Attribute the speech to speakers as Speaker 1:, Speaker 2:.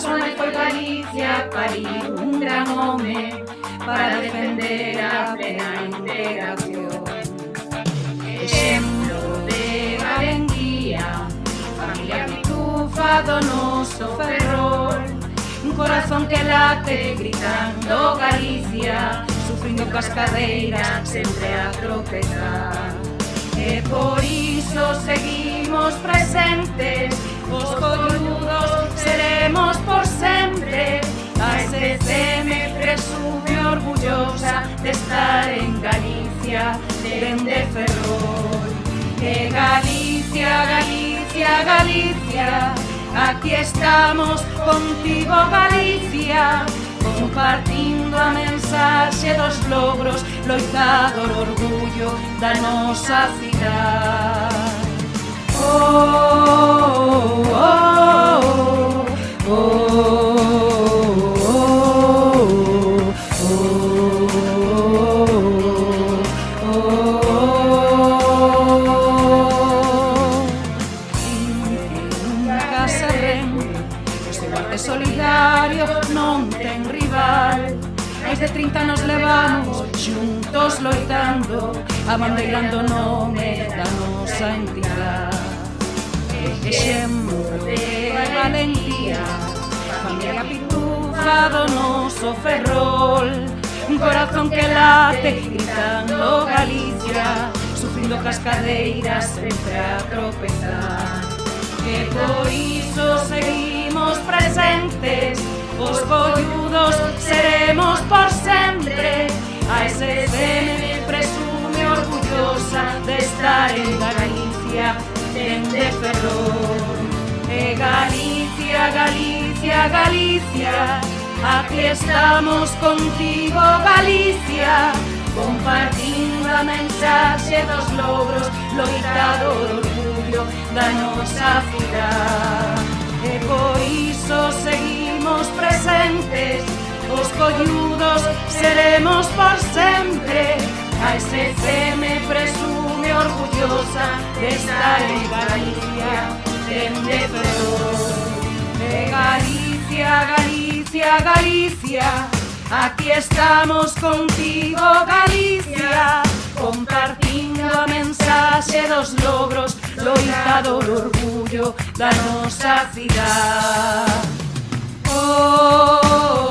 Speaker 1: zona foi Galicia parir un gran home para defender a plena integración. Exemplo de valentía, familia Pitufa do noso Ferrol, un corazón que late gritando Galicia, sufrindo cascadeiras sempre a tropezar. E por iso seguimos presentes, os colludos seremos por sempre. A SCM presume orgullosa de estar en Galicia, dende Ferrol. E Galicia, Galicia, Galicia, aquí estamos contigo Galicia, compartindo a mensaxe dos logros, loitado o orgullo da nosa cidade. Oh, oh, oh, oh. Solidario non ten rival, máis de 30 nos levamos xuntos loitando, abandeirando o nome da nosa entidade. Exemplo de valentía, familia Pitufa do noso Ferrol, un corazón que late gritando Galicia, sufrindo cascadeiras sempre a tropezar. Que por iso seguimos presentes, os colludos seremos por sempre. A SCM presume orgullosa de estar en Galicia, dende Ferrol. E Galicia, Galicia, Galicia, aquí estamos contigo Galicia, compartindo a mensaxe dos logros, loitado o orgullo da nosa cidade. E por iso seguimos presentes, os colludos seremos por sempre. A SCM presume orgullosa de estar en Galicia, dende Ferrol. E Galicia, Galicia, Galicia, aquí estamos contigo Galicia, compartindo a mensaxe dos logros, loitado o orgullo da nosa cidade. Oh,